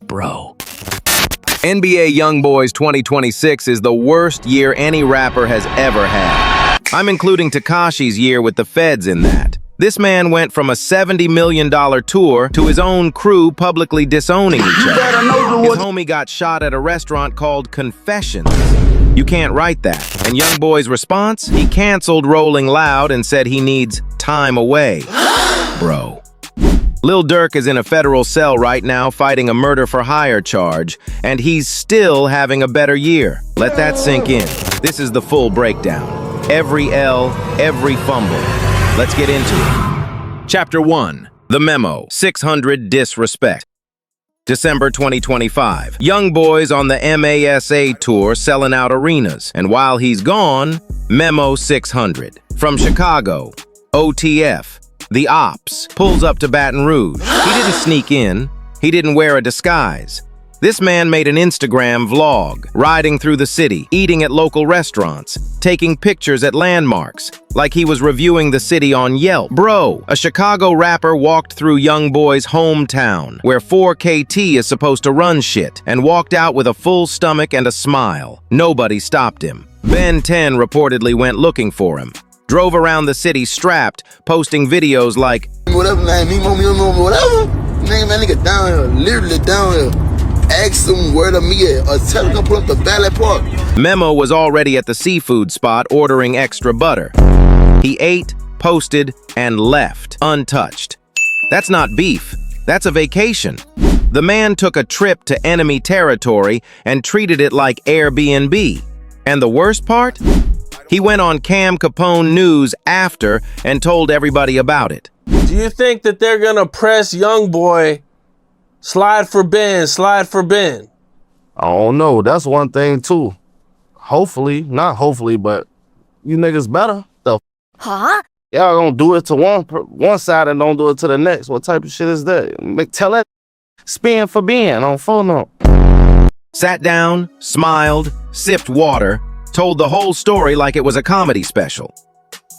bro. NBA YoungBoy's 2026 is the worst year any rapper has ever had. I'm including Tekashi's year with the feds in that. This man went from a $70 million tour to his own crew publicly disowning each other. His homie got shot at a restaurant called Confessions. You can't write that. And YoungBoy's response? He canceled Rolling Loud and said he needs time away. Bro. Lil Durk is in a federal cell right now fighting a murder-for-hire charge, and he's still having a better year. Let that sink in. This is the full breakdown. Every L, every fumble. Let's get into it. Chapter 1. The Memo. 600 Disrespect. December 2025. YoungBoy's on the MASA tour selling out arenas, and while he's gone, Memo 600. From Chicago, OTF. The Ops pulls up to Baton Rouge. He didn't sneak in. He didn't wear a disguise. This man made an Instagram vlog, riding through the city, eating at local restaurants, taking pictures at landmarks, like he was reviewing the city on Yelp. Bro, a Chicago rapper walked through YoungBoy's hometown, where 4KT is supposed to run shit, and walked out with a full stomach and a smile. Nobody stopped him. Ben 10 reportedly went looking for him. Drove around the city strapped, posting videos like, whatever, man, Memo, whatever. Man, that nigga down here, literally down here. Ask him where to meet at, or tell him to pull up the Valley Park. Memo was already at the seafood spot ordering extra butter. He ate, posted, and left, untouched. That's not beef, that's a vacation. The man took a trip to enemy territory and treated it like Airbnb. And the worst part? He went on Cam Capone News after and told everybody about it. Do you think that they're gonna press YoungBoy, slide for Ben, slide for Ben? I don't know. That's one thing too. Hopefully, not hopefully, but you niggas better. Huh? Y'all gonna do it to one side and don't do it to the next. What type of shit is that? Tell that spin for Ben on phone up. Sat down, smiled, sipped water, told the whole story like it was a comedy special.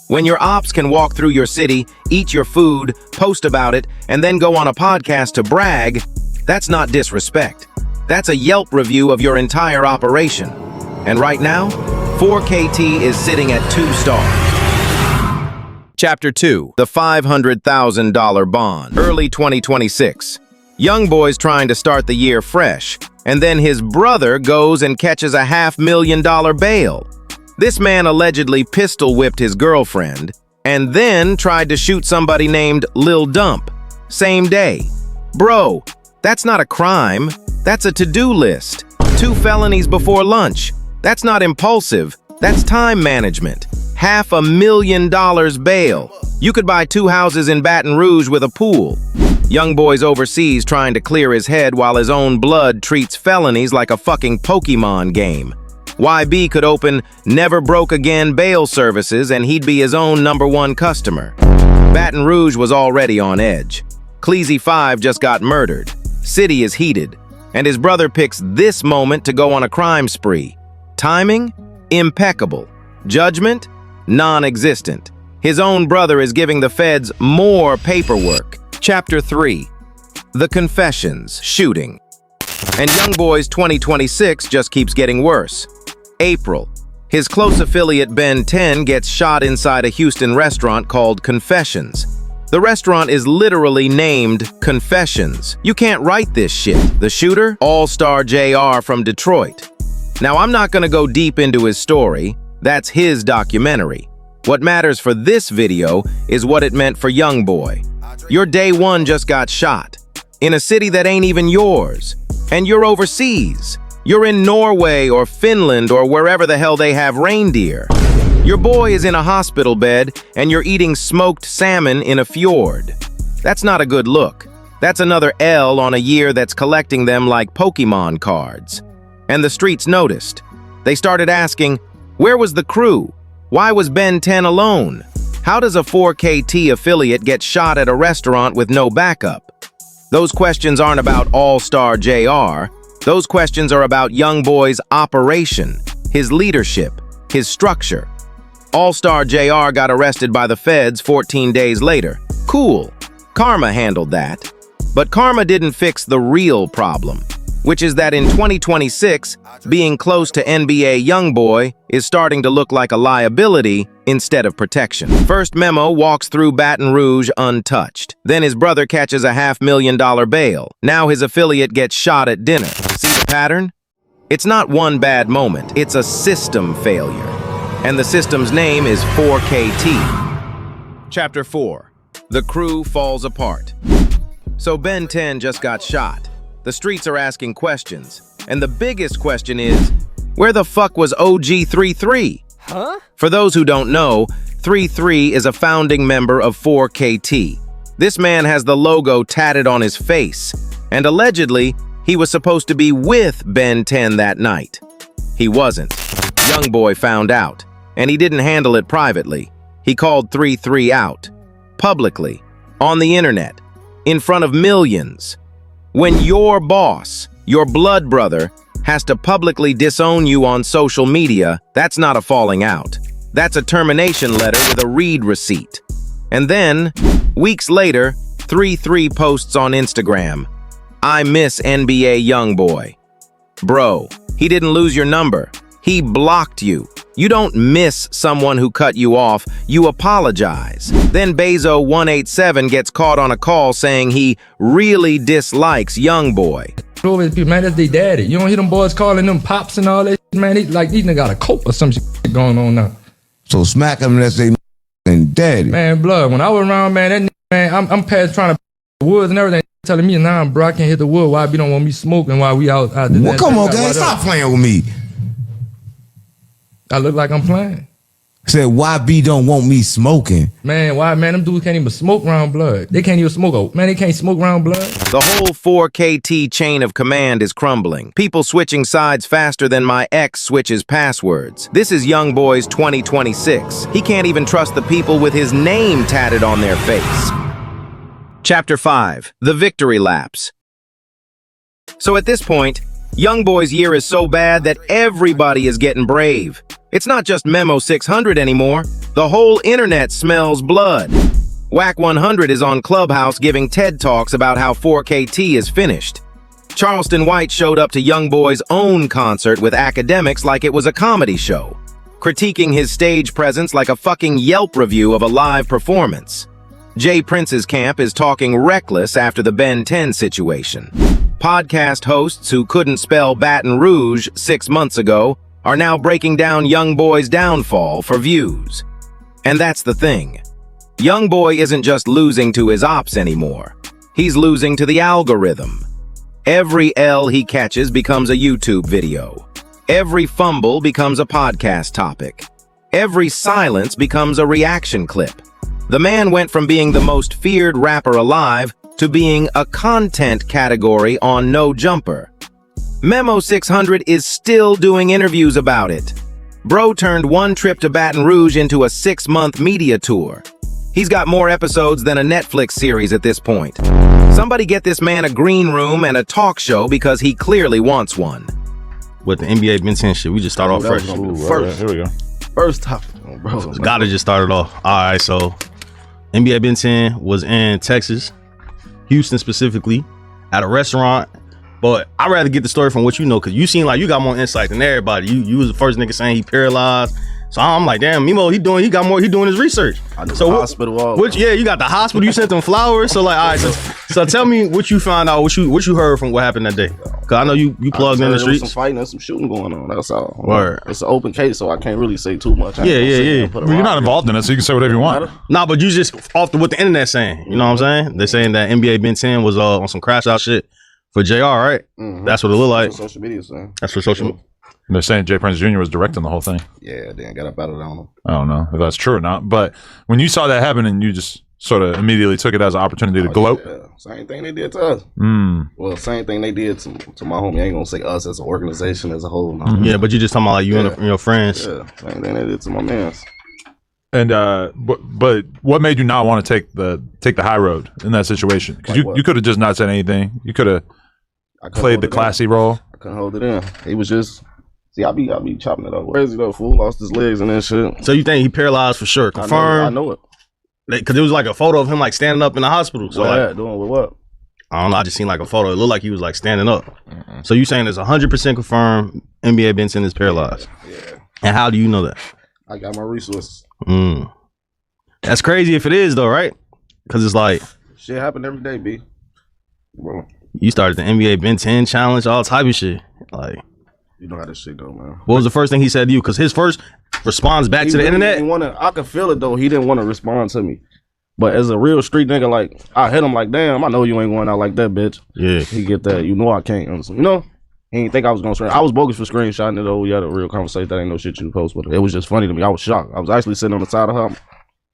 When your ops can walk through your city, eat your food, post about it, and then go on a podcast to brag, that's not disrespect. That's a Yelp review of your entire operation. And right now, 4KT is sitting at 2 stars. Chapter 2. The $500,000 bond. Early 2026. YoungBoy's trying to start the year fresh, and then his brother goes and catches a $500,000 bail. This man allegedly pistol whipped his girlfriend, and then tried to shoot somebody named Lil Dump. Same day. Bro, that's not a crime. That's a to-do list. 2 felonies before lunch. That's not impulsive. That's time management. $500,000 bail. You could buy 2 houses in Baton Rouge with a pool. YoungBoy's overseas trying to clear his head while his own blood treats felonies like a fucking Pokemon game. YB could open Never Broke Again bail services and he'd be his own #1 customer. Baton Rouge was already on edge. Cleasy 5 just got murdered. City is heated. And his brother picks this moment to go on a crime spree. Timing? Impeccable. Judgment? Non-existent. His own brother is giving the feds more paperwork. Chapter 3. The Confessions shooting. And YoungBoy's 2026 just keeps getting worse. April. His close affiliate Ben 10 gets shot inside a Houston restaurant called Confessions. The restaurant is literally named Confessions. You can't write this shit. The shooter? All-Star JR from Detroit. Now, I'm not gonna go deep into his story. That's his documentary. What matters for this video is what it meant for YoungBoy. Your day one just got shot. In a city that ain't even yours. And you're overseas. You're in Norway or Finland or wherever the hell they have reindeer. Your boy is in a hospital bed and you're eating smoked salmon in a fjord. That's not a good look. That's another L on a year that's collecting them like Pokemon cards. And the streets noticed. They started asking, where was the crew? Why was Ben 10 alone? How does a 4KT affiliate get shot at a restaurant with no backup? Those questions aren't about All-Star JR. Those questions are about YoungBoy's operation, his leadership, his structure. All-Star JR got arrested by the feds 14 days later. Cool. Karma handled that. But karma didn't fix the real problem. which is that in 2026, being close to NBA YoungBoy is starting to look like a liability instead of protection. First, Memo walks through Baton Rouge untouched. Then his brother catches a $500,000 bail. Now his affiliate gets shot at dinner. See the pattern? It's not one bad moment, it's a system failure. And the system's name is 4KT. Chapter 4. The crew falls apart. So Ben 10 just got shot. The streets are asking questions. And the biggest question is, where the fuck was OG 33? Huh? For those who don't know, 33 is a founding member of 4KT. This man has the logo tatted on his face. And allegedly, he was supposed to be with Ben 10 that night. He wasn't. YoungBoy found out. And he didn't handle it privately. He called 33 out. Publicly. On the internet. In front of millions. When your boss, your blood brother, has to publicly disown you on social media, that's not a falling out. That's a termination letter with a read receipt. And then, weeks later, 33 posts on Instagram. I miss NBA YoungBoy. Bro, he didn't lose your number. He blocked you. You don't miss someone who cut you off, you apologize. Then Bezo187 gets caught on a call saying he really dislikes YoungBoy. Man, that's their daddy. You don't hear them boys calling them pops and all that shit, man. These niggas got a cope or some shit going on now. So smack them unless they and daddy. Man, blood, when I was around, man, that nigga, man, I'm past trying to the woods and everything. Telling me now, bro, I can't hit the wood. Why you don't want me smoking while we out there? Well, come on, guys, stop playing with me. I look like I'm playing. Said YB don't want me smoking. Man, why, man, them dudes can't even smoke round blood. They can't even smoke, man, they can't smoke round blood. The whole 4KT chain of command is crumbling. People switching sides faster than my ex switches passwords. This is YoungBoy's 2026. He can't even trust the people with his name tatted on their face. Chapter 5. The Victory Laps. So at this point, YoungBoy's year is so bad that everybody is getting brave. It's not just Memo 600 anymore. The whole internet smells blood. Whack 100 is on Clubhouse giving TED Talks about how 4KT is finished. Charleston White showed up to YoungBoy's own concert with academics like it was a comedy show, critiquing his stage presence like a fucking Yelp review of a live performance. Jay Prince's camp is talking reckless after the Ben 10 situation. Podcast hosts who couldn't spell Baton Rouge 6 months ago are now breaking down YoungBoy's downfall for views. And that's the thing. YoungBoy isn't just losing to his ops anymore. He's losing to the algorithm. Every L he catches becomes a YouTube video. Every fumble becomes a podcast topic. Every silence becomes a reaction clip. The man went from being the most feared rapper alive to being a content category on No Jumper. Memo 600 is still doing interviews about it. Bro turned one trip to Baton Rouge into a 6-month media tour. He's got more episodes than a Netflix series at this point. Somebody get this man a green room and a talk show because he clearly wants one. With the NBA Ben 10 shit, we just start off fresh. First, here we go. First topic, bro. Gotta just start it off. All right, so NBA Ben 10 was in Texas, Houston specifically, at a restaurant. But I'd rather get the story from what you know, because you seem like you got more insight than everybody. You was the first nigga saying he paralyzed. So I'm like, damn, Memo, he doing his research. So hospital, yeah, you got the hospital, you sent them flowers. So like, all right, so tell me what you found out, what you heard from what happened that day. Cause I know you plugged in the streets. There was some fighting and some shooting going on, that's all. Word. It's an open case, so I can't really say too much. Yeah. Well, you're not involved in it, so you can say whatever you want. Nah, but you just off what the internet saying. You know what I'm saying? They're saying that NBA Ben 10 was on some crash out shit for JR, right? Mm-hmm. That's what it looked like. That's what social media saying. That's what social media. They're saying Jay Prince Jr. was directing the whole thing. Yeah, then got up out of it on him. I don't know if that's true or not. But when you saw that happen and you just sort of immediately took it as an opportunity to gloat. Yeah. Same thing they did to us. Well, same thing they did to my homie. I ain't gonna say us as an organization as a whole. No. Yeah, but you just talking about like you and your friends. Yeah, same thing they did to my mans. And but what made you not want to take the high road in that situation? Because you could have just not said anything. You could have played the classy role. I couldn't hold it in. He was just. See, I be chopping it up. Crazy though, fool lost his legs and that shit. So you think he paralyzed for sure? Confirmed. I know it. Because there was like a photo of him like standing up in the hospital. So what like doing with what? I don't know. I just seen like a photo. It looked like he was like standing up. So you saying it's 100% confirmed NBA Benson is paralyzed? Yeah. And how do you know that? I got my resources. That's crazy if it is though, right? Because it's like shit happen every day, B. Bro. You started the NBA Ben 10 challenge, all type of shit. Like, you know how this shit go, man. What was the first thing he said to you? Because his first response back to the internet. I could feel it though. He didn't want to respond to me. But as a real street nigga, like I hit him like, damn, I know you ain't going out like that, bitch. Yeah. He get that. You know I can't. You know? He didn't think I was gonna screen. I was bogus for screenshotting it though. We had a real conversation. That ain't no shit you post with it. It was just funny to me. I was shocked. I was actually sitting on the side of her.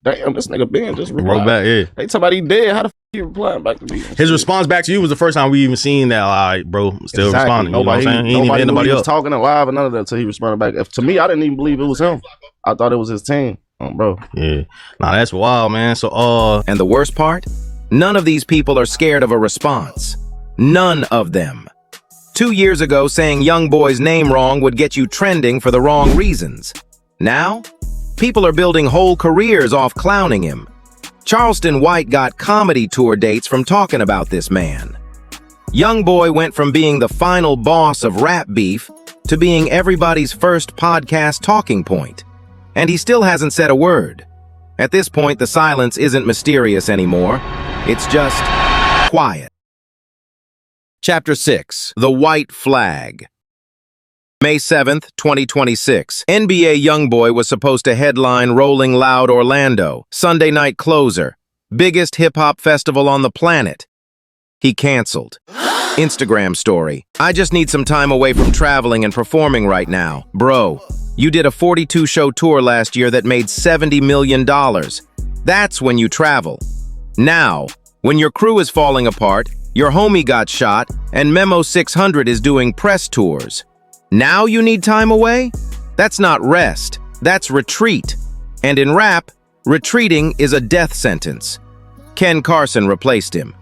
Damn, this nigga Ben just replied. Wrote back, yeah. They talking about he dead. How the f he replying back to me? His response back to you was the first time we even seen that. All right, bro, still responding. Nobody, you know what I'm saying? He ain't even nobody was was talking live and none of that until he responded back. To me, I didn't even believe it was him. I thought it was his team. Bro. Yeah. Nah, that's wild, man. So, And the worst part? None of these people are scared of a response. None of them. 2 years ago, saying YoungBoy's name wrong would get you trending for the wrong reasons. Now, people are building whole careers off clowning him. Charleston White got comedy tour dates from talking about this man. YoungBoy went from being the final boss of rap beef to being everybody's first podcast talking point. And he still hasn't said a word. At this point, the silence isn't mysterious anymore. It's just quiet. Chapter 6. The White Flag. May 7th, 2026. NBA YoungBoy was supposed to headline Rolling Loud Orlando, Sunday night closer, biggest hip-hop festival on the planet. He canceled. Instagram story. I just need some time away from traveling and performing right now. Bro, you did a 42-show tour last year that made $70 million. That's when you travel. Now, when your crew is falling apart, your homie got shot, and Memo 600 is doing press tours. Now you need time away? That's not rest. That's retreat. And in rap, retreating is a death sentence. Ken Carson replaced him.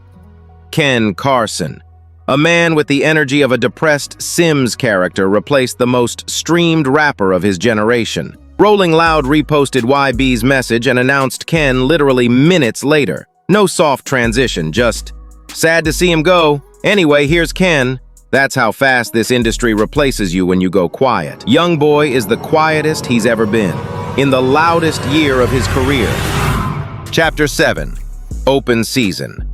Ken Carson. A man with the energy of a depressed Sims character replaced the most streamed rapper of his generation. Rolling Loud reposted YB's message and announced Ken literally minutes later. No soft transition, just sad to see him go. Anyway, here's Ken. That's how fast this industry replaces you when you go quiet. YoungBoy is the quietest he's ever been, in the loudest year of his career. Chapter 7. Open Season.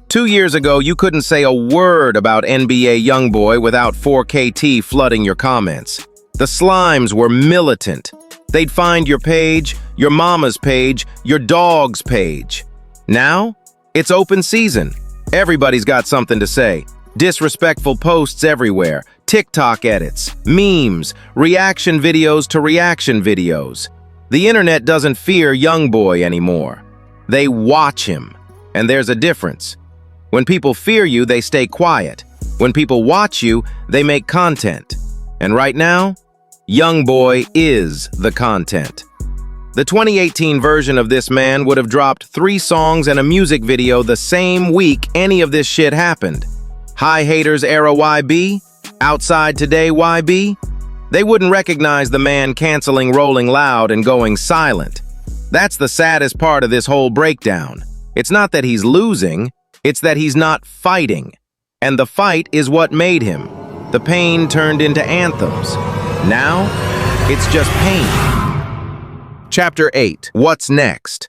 2 years ago, you couldn't say a word about NBA YoungBoy without 4KT flooding your comments. The slimes were militant. They'd find your page, your mama's page, your dog's page. Now, it's open season. Everybody's got something to say. Disrespectful posts everywhere, TikTok edits, memes, reaction videos to reaction videos. The internet doesn't fear YoungBoy anymore. They watch him, and there's a difference. When people fear you, they stay quiet. When people watch you, they make content. And right now, YoungBoy is the content. The 2018 version of this man would have dropped 3 songs and a music video the same week any of this shit happened. Hi Haters era YB, Outside Today YB, they wouldn't recognize the man canceling Rolling Loud and going silent. That's the saddest part of this whole breakdown. It's not that he's losing, it's that he's not fighting. And the fight is what made him. The pain turned into anthems. Now, it's just pain. Chapter 8. What's next?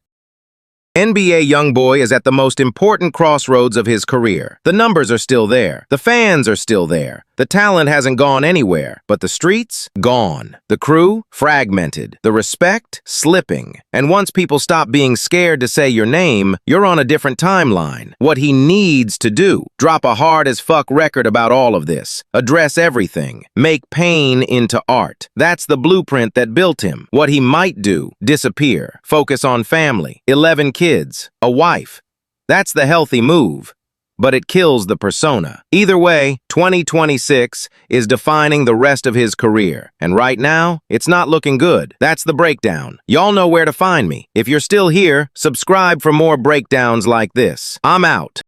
NBA YoungBoy is at the most important crossroads of his career. The numbers are still there. The fans are still there. The talent hasn't gone anywhere. But the streets? Gone. The crew? Fragmented. The respect? Slipping. And once people stop being scared to say your name, you're on a different timeline. What he needs to do: drop a hard-as-fuck record about all of this. Address everything. Make pain into art. That's the blueprint that built him. What he might do: disappear. Focus on family. 11 kids. A wife. That's the healthy move. But it kills the persona. Either way, 2026 is defining the rest of his career. And right now, it's not looking good. That's the breakdown. Y'all know where to find me. If you're still here, subscribe for more breakdowns like this. I'm out.